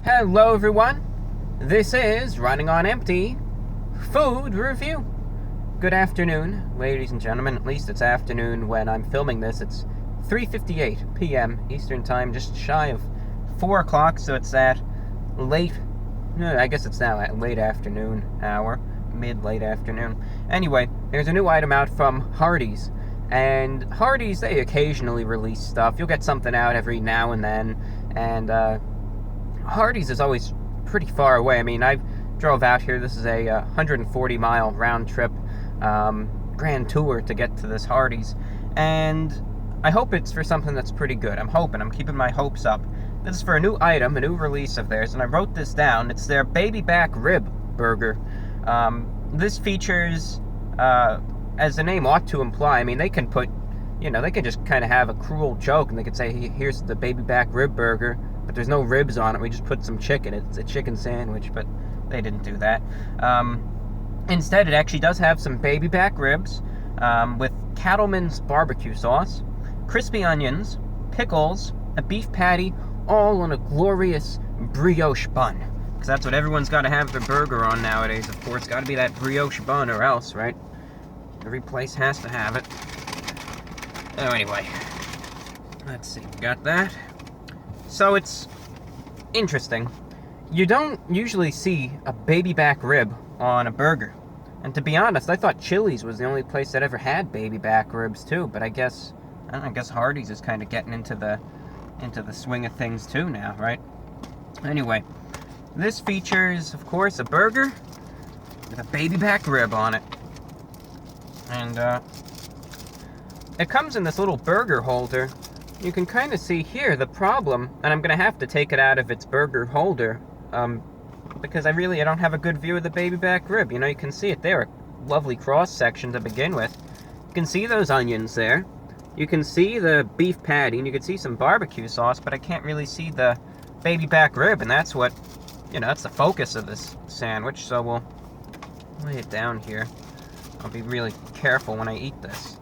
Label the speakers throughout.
Speaker 1: Hello everyone, this is Running on Empty Food Review. Good afternoon, ladies and gentlemen. At least it's afternoon when I'm filming this. It's 3:58 PM Eastern Time, just shy of 4 o'clock, so it's that late, I guess it's now at late afternoon hour, mid-late afternoon. Anyway, there's a new item out from Hardees. And Hardees, they occasionally release stuff. You'll get something out every now and then, and Hardees is always pretty far away. I mean, I drove out here. This is a 140-mile round-trip grand tour to get to this Hardees, and I hope it's for something that's pretty good. I'm keeping my hopes up. This is for a new item, a new release of theirs, and I wrote this down. It's their baby back rib burger. This features, as the name ought to imply, I mean, they can put, they can just kind of have a cruel joke, and they could say, here's the baby back rib burger, but there's no ribs on it. We just put some chicken. It's a chicken sandwich, but they didn't do that. Instead, it actually does have some baby back ribs with Cattleman's barbecue sauce, crispy onions, pickles, a beef patty, all on a glorious brioche bun. Because that's what everyone's got to have their burger on nowadays, of course. Got to be that brioche bun or else, right? Every place has to have it. Oh, anyway. Let's see. We got that. So it's interesting. You don't usually see a baby back rib on a burger. And to be honest, I thought Chili's was the only place that ever had baby back ribs too. But I guess Hardee's is kind of getting into the swing of things too now, right? Anyway, this features, of course, a burger with a baby back rib on it. And it comes in this little burger holder. You can kind of see here the problem, and I'm going to have to take it out of its burger holder, because I don't have a good view of the baby back rib. You can see it there, a lovely cross-section to begin with. You can see those onions there. You can see the beef patty, and you can see some barbecue sauce, but I can't really see the baby back rib, and that's what, that's the focus of this sandwich, so we'll lay it down here. I'll be really careful when I eat this.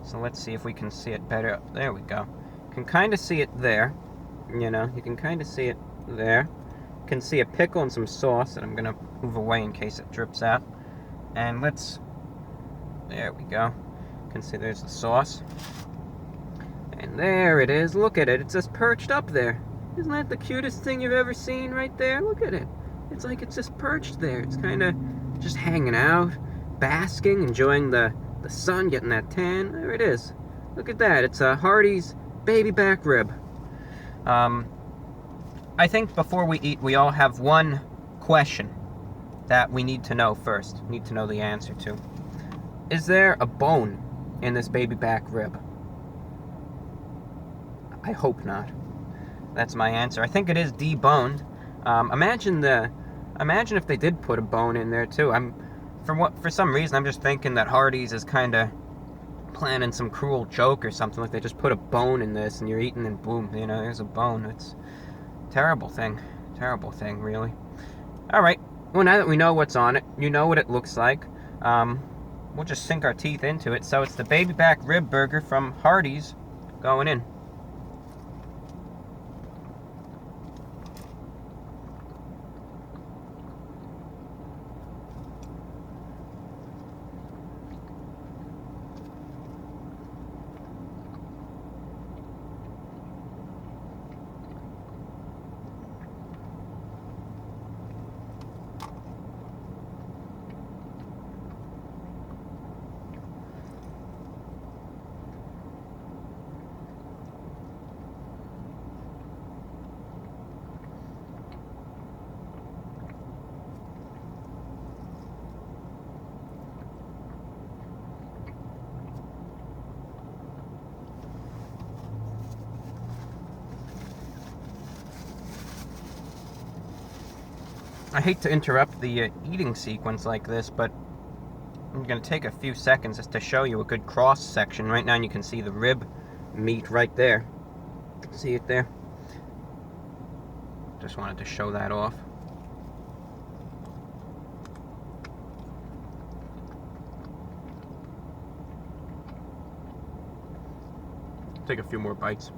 Speaker 1: So let's see if we can see it better. There we go. You can kind of see it there. You can kind of see it there. You can see a pickle and some sauce that I'm going to move away in case it drips out. And there we go. You can see there's the sauce. And there it is. Look at it. It's just perched up there. Isn't that the cutest thing you've ever seen right there? Look at it. It's like it's just perched there. It's kind of just hanging out, basking, enjoying the sun, getting that tan. There it is. Look at that. It's a Hardee's baby back rib. I think before we eat, we all have one question that we need to know first. Need to know the answer to. Is there a bone in this baby back rib? I hope not. That's my answer. I think it is deboned. Imagine if they did put a bone in there too. For some reason, I'm just thinking that Hardee's is kind of planning some cruel joke or something, like they just put a bone in this and you're eating and boom, there's a bone. It's a terrible thing, really. All right, well, now that we know what's on it, you know what it looks like, we'll just sink our teeth into it. So it's the baby back rib burger from Hardee's going in. I hate to interrupt the eating sequence like this, but I'm going to take a few seconds just to show you a good cross section. Right now you can see the rib meat right there. See it there? Just wanted to show that off. Take a few more bites.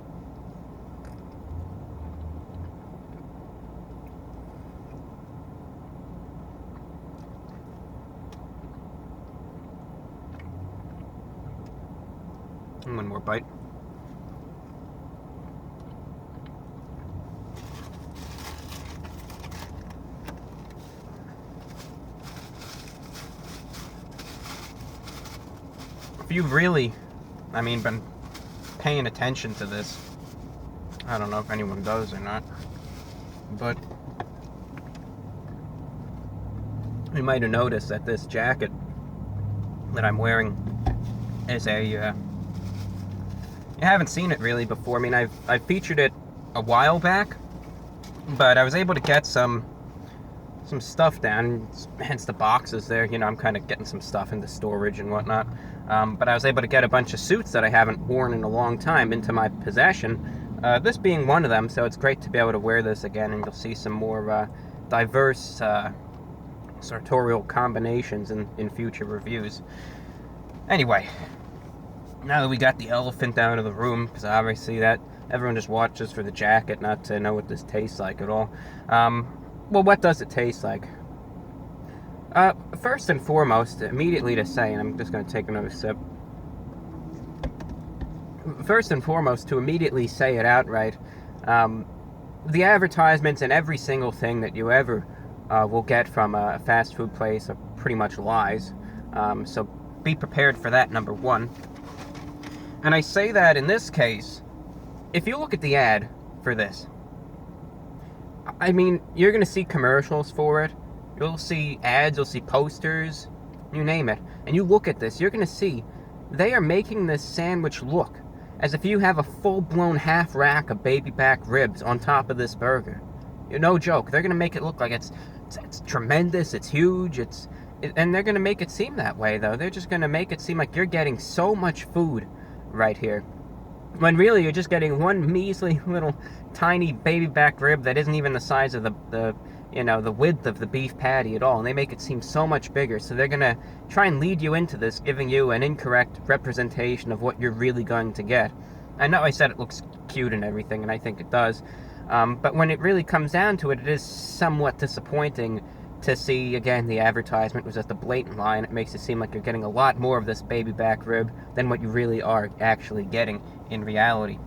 Speaker 1: One more bite. If you've really, been paying attention to this, I don't know if anyone does or not, but you might have noticed that this jacket that I'm wearing is you haven't seen it really before. I mean, I've featured it a while back, but I was able to get some stuff down, hence the boxes there. I'm kind of getting some stuff into storage and whatnot. But I was able to get a bunch of suits that I haven't worn in a long time into my possession. This being one of them, so it's great to be able to wear this again, and you'll see some more diverse sartorial combinations in future reviews. Anyway, now that we got the elephant out of the room, because obviously that everyone just watches for the jacket, not to know what this tastes like at all. Well, what does it taste like? First and foremost, immediately to say, and I'm just going to take another sip. First and foremost, to immediately say it outright, the advertisements and every single thing that you ever will get from a fast food place are pretty much lies. So be prepared for that, number one. And I say that in this case, if you look at the ad for this, you're going to see commercials for it. You'll see ads, you'll see posters, you name it. And you look at this, you're going to see they are making this sandwich look as if you have a full-blown half rack of baby back ribs on top of this burger. No joke. They're going to make it look like it's tremendous, it's huge, and they're going to make it seem that way, though. They're just going to make it seem like you're getting so much food right here, when really you're just getting one measly little tiny baby back rib that isn't even the size of the width of the beef patty at all, and they make it seem so much bigger. So they're going to try and lead you into this, giving you an incorrect representation of what you're really going to get. I know I said it looks cute and everything, and I think it does, but when it really comes down to it, it is somewhat disappointing to see, again, the advertisement was just a blatant lie, and it makes it seem like you're getting a lot more of this baby back rib than what you really are actually getting in reality.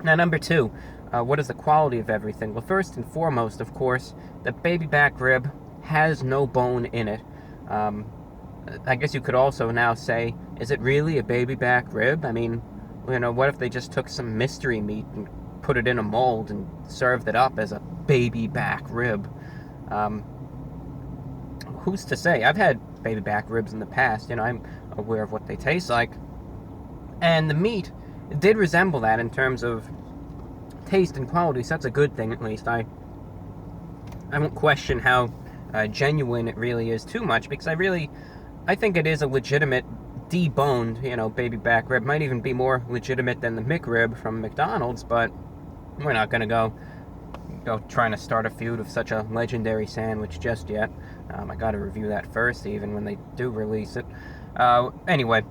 Speaker 1: Now, number two, what is the quality of everything? Well, first and foremost, of course, the baby back rib has no bone in it. I guess you could also now say, is it really a baby back rib? What if they just took some mystery meat and put it in a mold and served it up as a baby back rib? Who's to say? I've had baby back ribs in the past. I'm aware of what they taste like. And the meat did resemble that in terms of taste and quality, so that's a good thing, at least. I won't question how genuine it really is too much, because I think it is a legitimate deboned, baby back rib. Might even be more legitimate than the McRib from McDonald's, but we're not going to go trying to start a feud of such a legendary sandwich just yet. I got to review that first, even when they do release it. Anyway,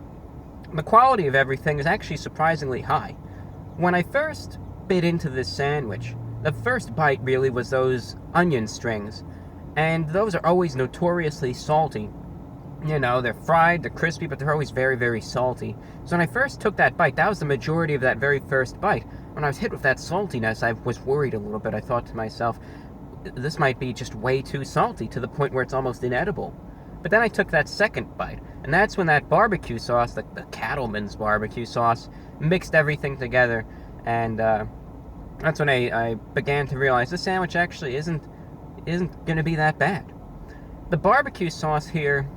Speaker 1: the quality of everything is actually surprisingly high. When I first bit into this sandwich, the first bite really was those onion strings, and those are always notoriously salty. They're fried, they're crispy, but they're always very, very salty. So when I first took that bite, that was the majority of that very first bite. When I was hit with that saltiness, I was worried a little bit. I thought to myself, this might be just way too salty, to the point where it's almost inedible. But then I took that second bite, and that's when that barbecue sauce, the Cattleman's barbecue sauce, mixed everything together, and that's when I began to realize this sandwich actually isn't going to be that bad. The barbecue sauce here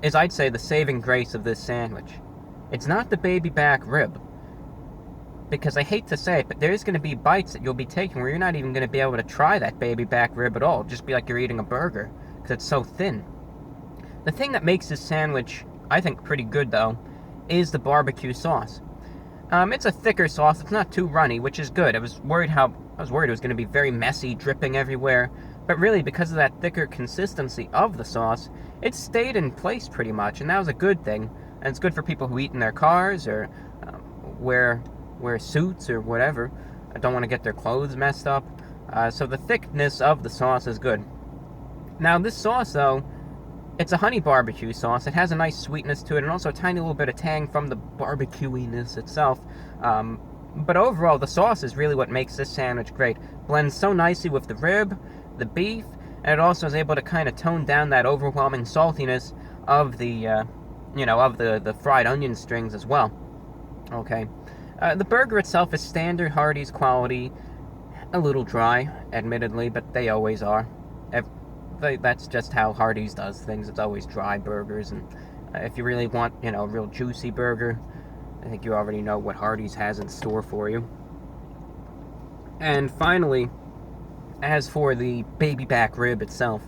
Speaker 1: is, I'd say, the saving grace of this sandwich. It's not the baby back rib, because I hate to say it, but there's going to be bites that you'll be taking where you're not even going to be able to try that baby back rib at all. It'll just be like you're eating a burger, because it's so thin. The thing that makes this sandwich, I think, pretty good, though, is the barbecue sauce. It's a thicker sauce. It's not too runny, which is good. I was worried it was going to be very messy, dripping everywhere. But really, because of that thicker consistency of the sauce, it stayed in place pretty much, and that was a good thing. And it's good for people who eat in their cars or wear suits or whatever. I don't want to get their clothes messed up. So the thickness of the sauce is good. Now, this sauce, though, It's a honey barbecue sauce. It has a nice sweetness to it, and also a tiny little bit of tang from the barbecuiness itself. But overall, the sauce is really what makes this sandwich great. Blends so nicely with the rib, the beef, and it also is able to kind of tone down that overwhelming saltiness of the, of the fried onion strings as well. Okay. The burger itself is standard Hardee's quality, a little dry, admittedly, but they always are. That's just how Hardee's does things. It's always dry burgers, and if you really want, a real juicy burger, I think you already know what Hardee's has in store for you. And finally, as for the baby back rib itself,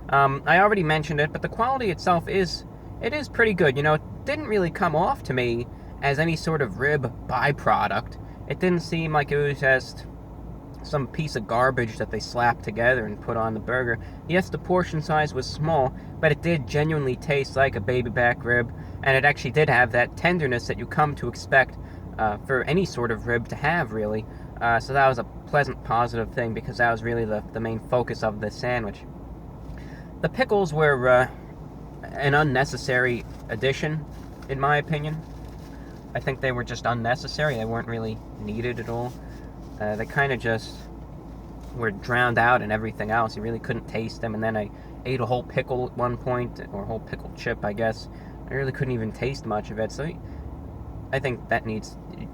Speaker 1: I already mentioned it, but the quality itself is pretty good. It didn't really come off to me as any sort of rib byproduct. It didn't seem like it was just some piece of garbage that they slapped together and put on the burger. Yes, the portion size was small, but it did genuinely taste like a baby back rib, and it actually did have that tenderness that you come to expect for any sort of rib to have, really. So that was a pleasant, positive thing, because that was really the main focus of this sandwich. The pickles were an unnecessary addition, in my opinion. I think they were just unnecessary. They weren't really needed at all. They kind of just were drowned out in everything else. You really couldn't taste them. And then I ate a whole pickle at one point, or a whole pickle chip, I guess. I really couldn't even taste much of it. So I think they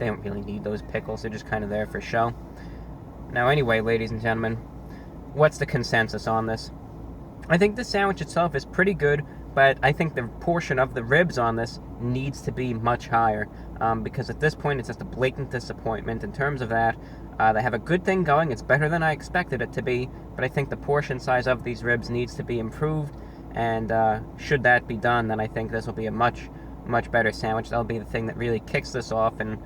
Speaker 1: don't really need those pickles. They're just kind of there for show. Now, anyway, ladies and gentlemen, what's the consensus on this? I think the sandwich itself is pretty good, but I think the portion of the ribs on this needs to be much higher, because at this point it's just a blatant disappointment in terms of that. They have a good thing going. It's better than I expected it to be, but I think the portion size of these ribs needs to be improved, and should that be done, then I think this will be a much, much better sandwich. That'll be the thing that really kicks this off and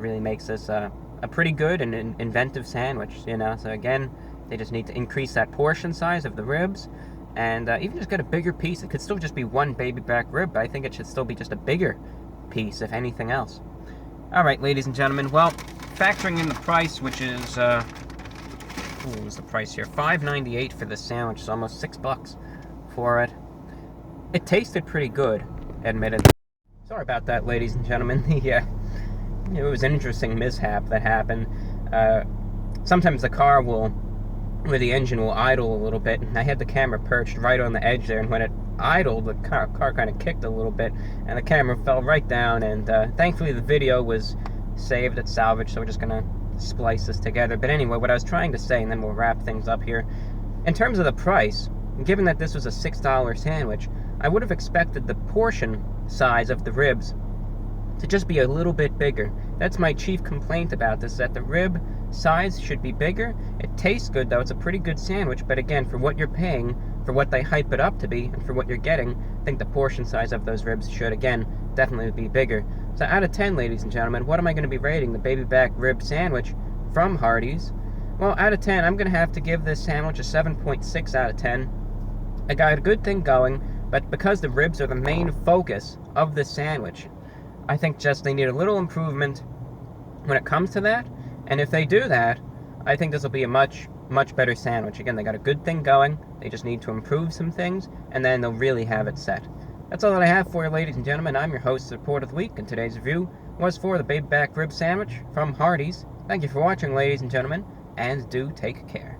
Speaker 1: really makes this a pretty good and inventive sandwich, So again, they just need to increase that portion size of the ribs, and even just get a bigger piece. It could still just be one baby back rib, but I think it should still be just a bigger piece, if anything else. All right, ladies and gentlemen, well, factoring in the price, which is, what was the price here? $5.98 for this sandwich, so almost $6 for it. It tasted pretty good, admittedly. Sorry about that, ladies and gentlemen. It was an interesting mishap that happened. Sometimes the car where the engine will idle a little bit, and I had the camera perched right on the edge there, and when it idled, the car kind of kicked a little bit, and the camera fell right down, and thankfully the video was saved, it's salvaged, so we're just gonna splice this together. But anyway, what I was trying to say, and then we'll wrap things up here, in terms of the price, given that this was a $6 sandwich, I would have expected the portion size of the ribs to just be a little bit bigger. That's my chief complaint about this, that the rib size should be bigger. It tastes good, though. It's a pretty good sandwich, but again, for what you're paying, for what they hype it up to be, and for what you're getting, I think the portion size of those ribs should, again, definitely be bigger. So out of 10, ladies and gentlemen, what am I going to be rating the baby back rib sandwich from Hardee's? Well, out of 10, I'm going to have to give this sandwich a 7.6 out of 10. I got a good thing going, but because the ribs are the main focus of this sandwich, I think just they need a little improvement when it comes to that. And if they do that, I think this will be a much, much better sandwich. Again, they got a good thing going. They just need to improve some things, and then they'll really have it set. That's all that I have for you, ladies and gentlemen. I'm your host, the Report of the Week, and today's review was for the baby back rib sandwich from Hardee's. Thank you for watching, ladies and gentlemen, and do take care.